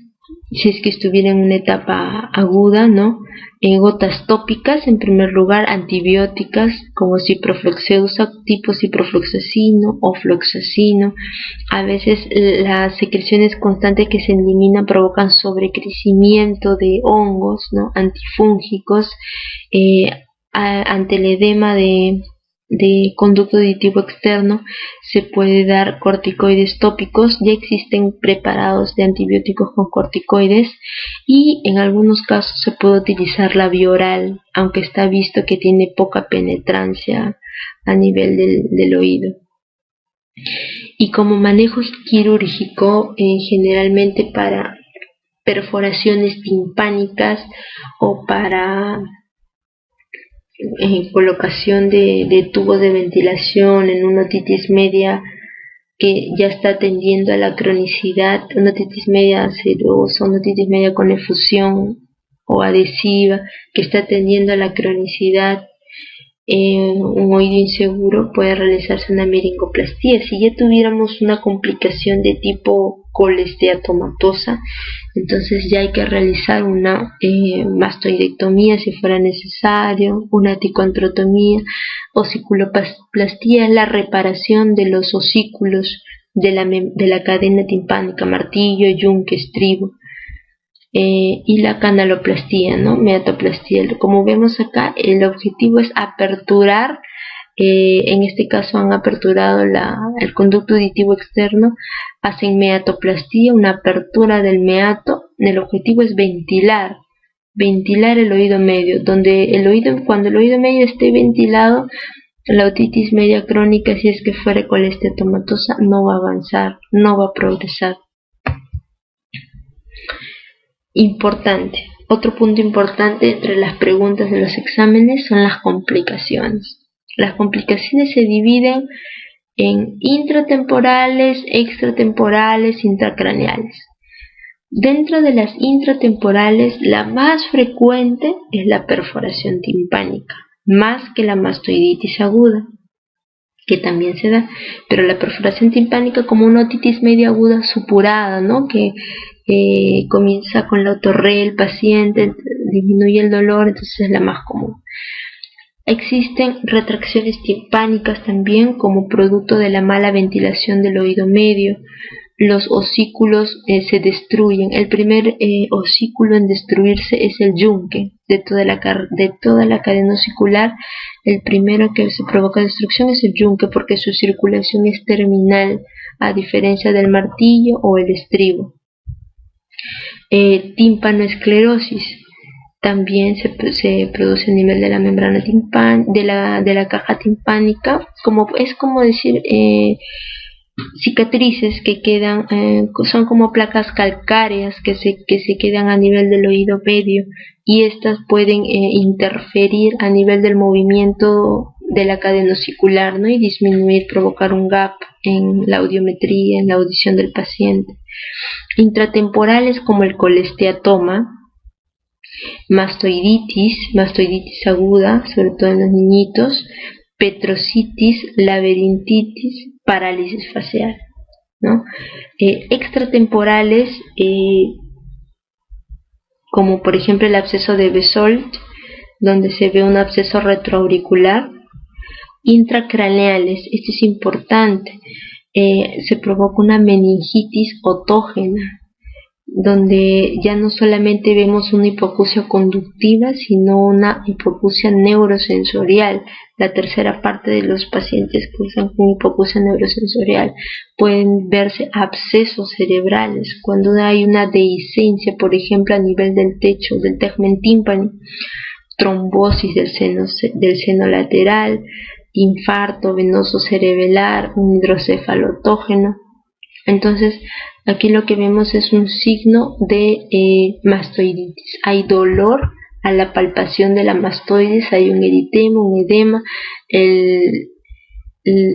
si es que estuviera en una etapa aguda, ¿no? Gotas tópicas, en primer lugar, antibióticas como ciprofloxacino, tipo ciprofloxacino o floxacino. A veces las secreciones constantes que se eliminan provocan sobrecrecimiento de hongos, ¿no? Antifúngicos, ante el edema de conducto auditivo externo se puede dar corticoides tópicos. Ya existen preparados de antibióticos con corticoides y en algunos casos se puede utilizar la vía oral, aunque está visto que tiene poca penetrancia a nivel del oído. Y como manejo quirúrgico, generalmente para perforaciones timpánicas o para colocación de tubos de ventilación en una otitis media que ya está tendiendo a la cronicidad, una otitis media serosa, una otitis media con efusión o adhesiva que está tendiendo a la cronicidad, un oído inseguro, puede realizarse una meringoplastía. Si ya tuviéramos una complicación de tipo colesteatomatosa, entonces ya hay que realizar una mastoidectomía si fuera necesario, una ticontrotomía. Osiculoplastía es la reparación de los osículos de la cadena timpánica, martillo, yunque, estribo. Y la canaloplastía, ¿no? Meatoplastía. Como vemos acá, el objetivo es aperturar, en este caso han aperturado el conducto auditivo externo, hacen meatoplastía, una apertura del meato. El objetivo es ventilar el oído medio, cuando el oído medio esté ventilado, la otitis media crónica, si es que fuera colesteatomatosa, no va a avanzar, no va a progresar. Importante. Otro punto importante entre las preguntas de los exámenes son las complicaciones. Las complicaciones se dividen en intratemporales, extratemporales, intracraneales. Dentro de las intratemporales, la más frecuente es la perforación timpánica, más que la mastoiditis aguda, que también se da, pero la perforación timpánica como una otitis media aguda supurada, ¿no? Que comienza con la otorrea del paciente, disminuye el dolor, entonces es la más común. Existen retracciones timpánicas también como producto de la mala ventilación del oído medio. Los osículos se destruyen. El primer osículo en destruirse es el yunque de toda la cadena osicular. El primero que se provoca destrucción es el yunque porque su circulación es terminal, a diferencia del martillo o el estribo. Tímpanoesclerosis también se produce a nivel de la membrana de la caja timpánica, es como decir cicatrices que quedan, son como placas calcáreas que se quedan a nivel del oído medio, y estas pueden interferir a nivel del movimiento de la cadena osicular, ¿no? Y disminuir, provocar un gap en la audiometría, en la audición del paciente. Intratemporales como el colesteatoma, mastoiditis aguda, sobre todo en los niñitos, petrocitis, laberintitis, parálisis facial, ¿no? Extratemporales, como por ejemplo el absceso de Bezold, donde se ve un absceso retroauricular. Intracraneales, esto es importante, se provoca una meningitis otógena, donde ya no solamente vemos una hipoacusia conductiva, sino una hipoacusia neurosensorial. La tercera parte de los pacientes cursan con hipoacusia neurosensorial. Pueden verse abscesos cerebrales cuando hay una dehiscencia, por ejemplo, a nivel del techo, del tegmen tímpano, trombosis del seno lateral, infarto venoso cerebelar, un hidrocefalotógeno. Entonces, aquí lo que vemos es un signo de mastoiditis. Hay dolor a la palpación de la mastoides, hay un eritema, un edema, el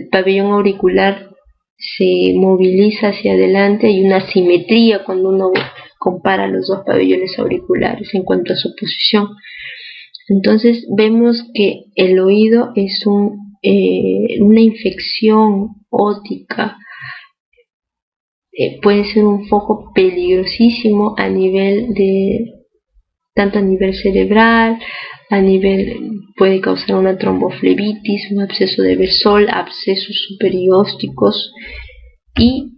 pabellón auricular se moviliza hacia adelante, hay una simetría cuando uno compara los dos pabellones auriculares en cuanto a su posición. Entonces vemos que el oído es una infección ótica puede ser un foco peligrosísimo tanto a nivel cerebral, puede causar una tromboflebitis, un absceso de Bersol, abscesos superiósticos, y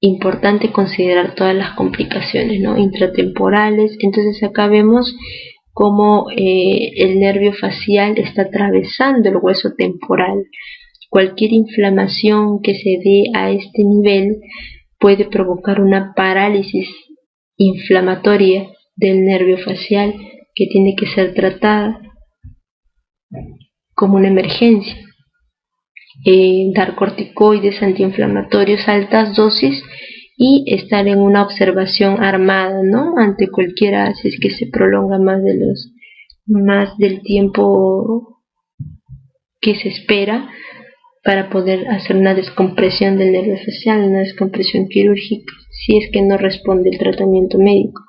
importante considerar todas las complicaciones, ¿no?, intratemporales. Entonces acá vemos cómo el nervio facial está atravesando el hueso temporal. Cualquier inflamación que se dé a este nivel puede provocar una parálisis inflamatoria del nervio facial que tiene que ser tratada como una emergencia. Dar corticoides antiinflamatorios a altas dosis y estar en una observación armada, ¿no?, ante cualquiera, si es que se prolonga más del tiempo que se espera, para poder hacer una descompresión del nervio facial, una descompresión quirúrgica, si es que no responde el tratamiento médico.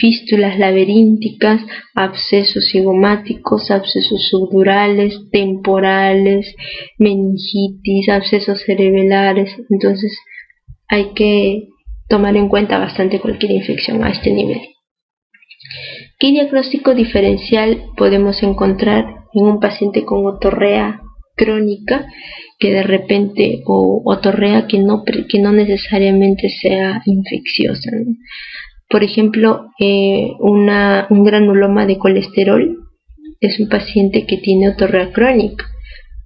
Fístulas laberínticas, abscesos cigomáticos, abscesos subdurales, temporales, meningitis, abscesos cerebrales. Entonces hay que tomar en cuenta bastante cualquier infección a este nivel. ¿Qué diagnóstico diferencial podemos encontrar en un paciente con otorrea crónica, que de repente, o otorrea que no necesariamente sea infecciosa, ¿no? Por ejemplo, un granuloma de colesterol es un paciente que tiene otorrea crónica,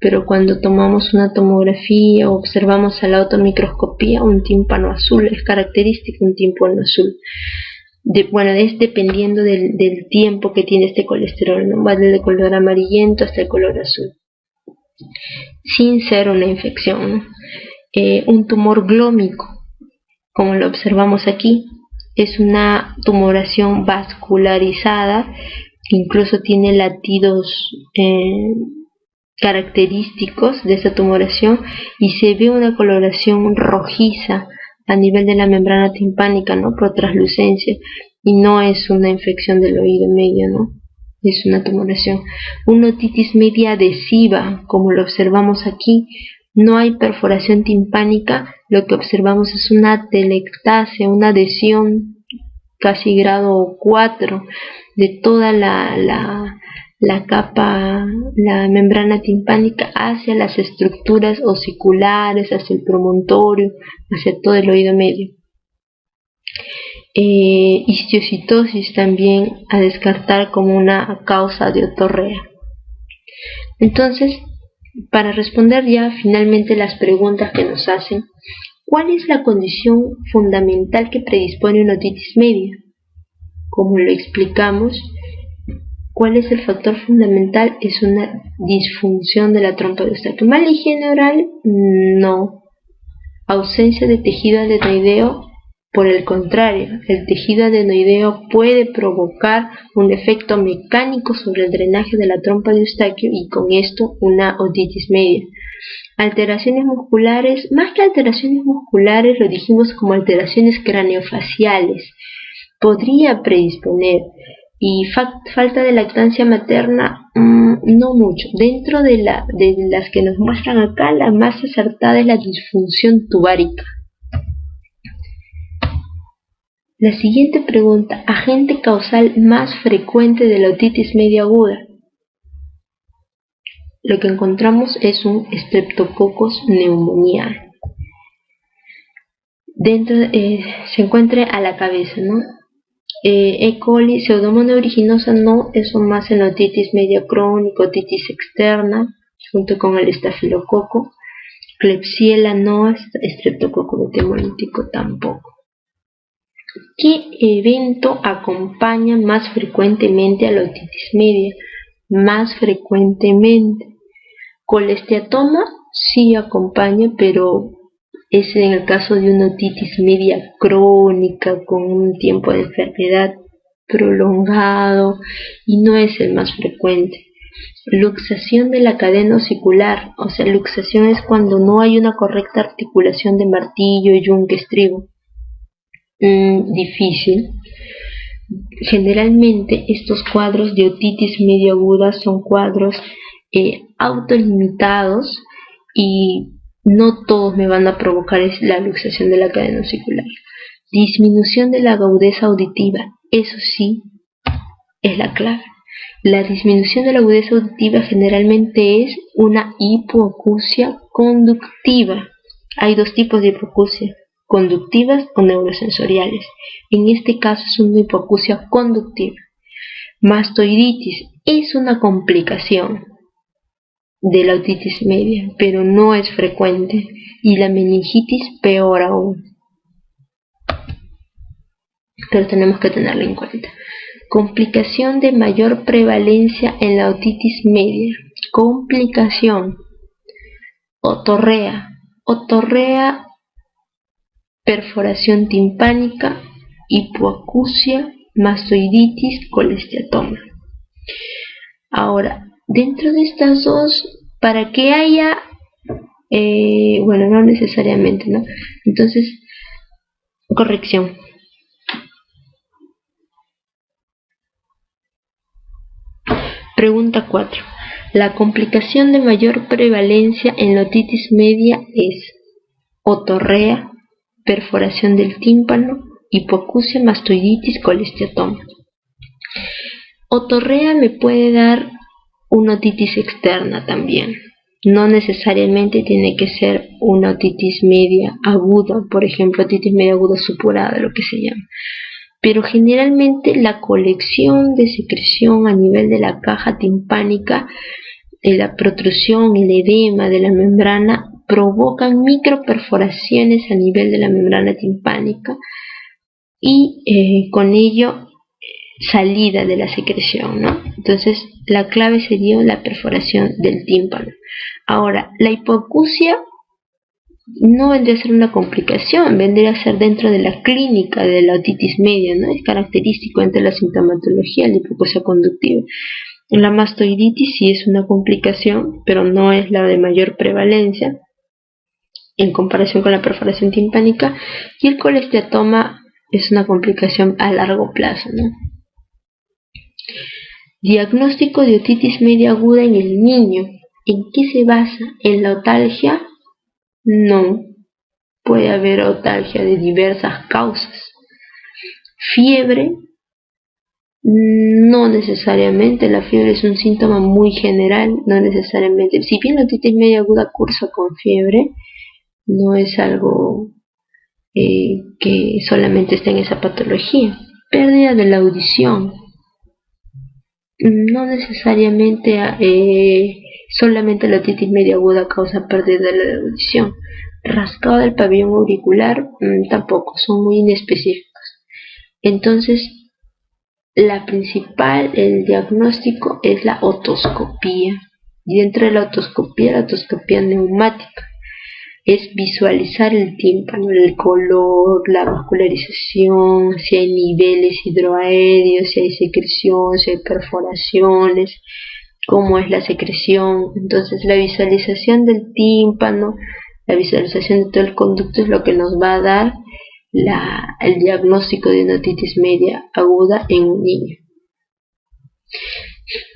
pero cuando tomamos una tomografía o observamos a la automicroscopía, un tímpano azul es característico, un tímpano azul. Es dependiendo del tiempo que tiene este colesterol, ¿no? Va desde el color amarillento hasta el color azul, sin ser una infección, ¿no? Un tumor glómico, como lo observamos aquí, es una tumoración vascularizada, incluso tiene latidos característicos de esta tumoración, y se ve una coloración rojiza a nivel de la membrana timpánica, ¿no?, por traslucencia, y no es una infección del oído medio, ¿no?, es una tumoración. Una otitis media adhesiva, como lo observamos aquí, no hay perforación timpánica, lo que observamos es una telectasia, una adhesión casi grado 4 de toda la capa, la membrana timpánica, hacia las estructuras osiculares, hacia el promontorio, hacia todo el oído medio. Histiocytosis también a descartar como una causa de otorrea. Entonces, para responder ya finalmente las preguntas que nos hacen, ¿cuál es la condición fundamental que predispone a una otitis media? Como lo explicamos, ¿cuál es el factor fundamental? Es una disfunción de la trompa de Eustaquio. ¿Mala higiene oral? No. Ausencia de tejido adenoideo. Por el contrario, el tejido adenoideo puede provocar un efecto mecánico sobre el drenaje de la trompa de Eustaquio y con esto una otitis media. Alteraciones musculares, más que alteraciones musculares, lo dijimos como alteraciones craneofaciales, podría predisponer. Y falta de lactancia materna, no mucho. Dentro de las que nos muestran acá, la más acertada es la disfunción tubárica. La siguiente pregunta: agente causal más frecuente de la otitis media aguda. Lo que encontramos es un Streptococcus pneumoniae. Se encuentra a la cabeza, ¿no? E. coli, Pseudomonas aeruginosa, no, eso más en la otitis media crónica, otitis externa, junto con el estafilococo. Klebsiella no, Streptococcus hemolítico tampoco. ¿Qué evento acompaña más frecuentemente a la otitis media? Más frecuentemente. Colesteatoma sí acompaña, pero es en el caso de una otitis media crónica con un tiempo de enfermedad prolongado y no es el más frecuente. Luxación de la cadena osicular, o sea, luxación es cuando no hay una correcta articulación de martillo, yunque, estribo. Difícil. Generalmente estos cuadros de otitis media aguda son cuadros autolimitados y no todos me van a provocar la luxación de la cadena auricular. Disminución de la agudeza auditiva, eso sí es la clave. La disminución de la agudeza auditiva generalmente es una hipoacusia conductiva. Hay dos tipos de hipoacusia, conductivas o neurosensoriales. En este caso es una hipoacusia conductiva. Mastoiditis es una complicación de la otitis media, pero no es frecuente, y la meningitis peor aún. Pero tenemos que tenerlo en cuenta. Complicación de mayor prevalencia en la otitis media. Complicación: otorrea, perforación timpánica, hipoacusia, mastoiditis, colesteatoma. Ahora, dentro de estas dos, para que haya, bueno, no necesariamente, ¿no? Entonces, corrección. Pregunta 4. La complicación de mayor prevalencia en la otitis media es otorrea, perforación del tímpano, hipoacusia, mastoiditis, colesteatoma. Otorrea me puede dar una otitis externa también. No necesariamente tiene que ser una otitis media aguda, por ejemplo, otitis media aguda supurada, lo que se llama. Pero generalmente la colección de secreción a nivel de la caja timpánica, la protrusión, el edema de la membrana provocan microperforaciones a nivel de la membrana timpánica y con ello salida de la secreción, ¿no? Entonces la clave sería la perforación del tímpano. Ahora, la hipoacusia no vendría a ser una complicación, vendría a ser dentro de la clínica de la otitis media, ¿no? Es característico entre la sintomatología, la hipoacusia conductiva. La mastoiditis sí es una complicación, pero no es la de mayor prevalencia en comparación con la perforación timpánica, y el colesteatoma es una complicación a largo plazo, ¿no? Diagnóstico de otitis media aguda en el niño. ¿En qué se basa? ¿En la otalgia? No. Puede haber otalgia de diversas causas. Fiebre, no necesariamente. La fiebre es un síntoma muy general, no necesariamente. Si bien la otitis media aguda cursa con fiebre, no es algo que solamente está en esa patología. Pérdida de la audición, no necesariamente solamente la otitis media aguda causa pérdida de la audición. Rascado del pabellón auricular, tampoco, son muy inespecíficos. Entonces, el diagnóstico es la otoscopía. Y dentro de la otoscopía neumática es visualizar el tímpano, el color, la vascularización, si hay niveles hidroaéreos, si hay secreción, si hay perforaciones, cómo es la secreción. Entonces la visualización del tímpano, la visualización de todo el conducto es lo que nos va a dar el diagnóstico de una otitis media aguda en un niño.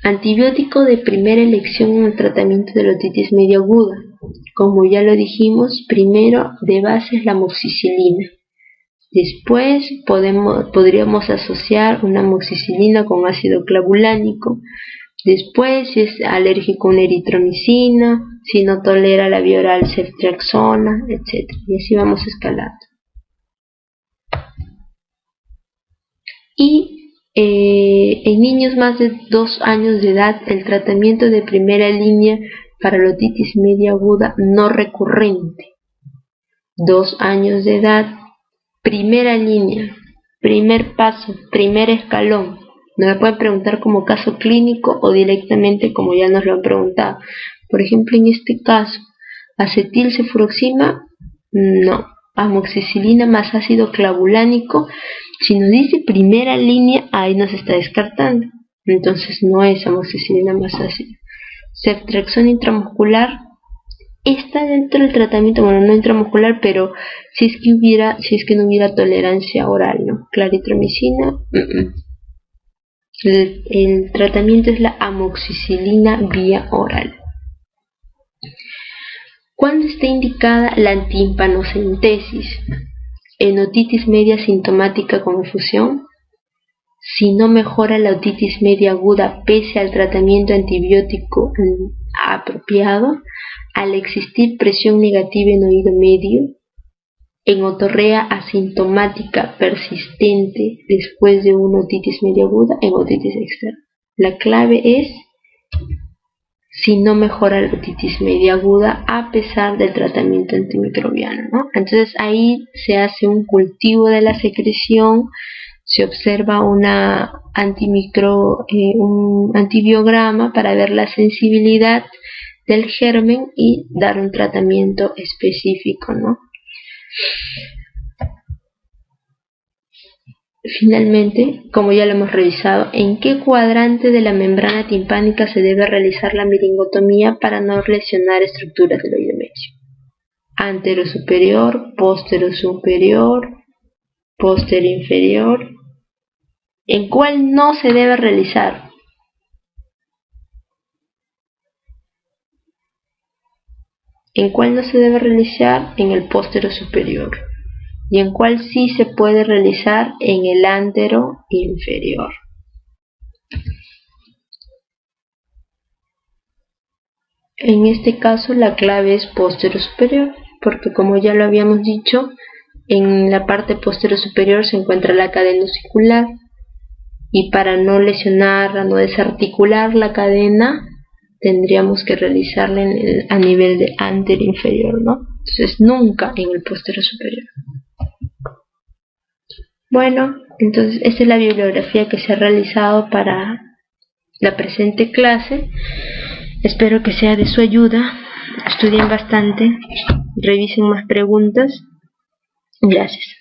Antibiótico de primera elección en el tratamiento de la otitis media aguda. Como ya lo dijimos, primero de base es la amoxicilina. Después podríamos asociar una amoxicilina con ácido clavulánico. Después, si es alérgico a una eritromicina, si no tolera la vía oral, ceftriaxona, etc. Y así vamos escalando. Y en niños más de 2 años de edad, el tratamiento de primera línea para la otitis media aguda no recurrente. 2 años de edad, primera línea, primer paso, primer escalón. No me pueden preguntar como caso clínico o directamente como ya nos lo han preguntado. Por ejemplo, en este caso, acetilcefuroxima, no. Amoxicilina más ácido clavulánico, si nos dice primera línea, ahí nos está descartando. Entonces no es amoxicilina más ácido. Ceftriaxona intramuscular está dentro del tratamiento, bueno, no intramuscular, pero si es que no hubiera tolerancia oral, ¿no? Claritromicina, el tratamiento es la amoxicilina vía oral. ¿Cuándo está indicada la antihispanocentesis? En otitis media sintomática con efusión, si no mejora la otitis media aguda pese al tratamiento antibiótico apropiado, al existir presión negativa en oído medio, en otorrea asintomática persistente después de una otitis media aguda, en otitis externa. La clave es si no mejora la otitis media aguda a pesar del tratamiento antimicrobiano, ¿no? Entonces ahí se hace un cultivo de la secreción, se observa un antibiograma para ver la sensibilidad del germen y dar un tratamiento específico, ¿no? Finalmente, como ya lo hemos revisado, ¿en qué cuadrante de la membrana timpánica se debe realizar la meningotomía para no lesionar estructuras del oído medio? Antero superior, póstero superior, póstero inferior. ¿En cuál no se debe realizar? ¿En cuál no se debe realizar? En el póstero superior. ¿Y en cuál sí se puede realizar? En el antero inferior. En este caso la clave es póstero superior, porque como ya lo habíamos dicho, en la parte póstero superior se encuentra la cadena osicular, y para no lesionarla, no desarticular la cadena, tendríamos que realizarla a nivel de antero inferior, ¿no? Entonces nunca en el póstero superior. Bueno, entonces esta es la bibliografía que se ha realizado para la presente clase. Espero que sea de su ayuda. Estudien bastante, revisen más preguntas. Gracias.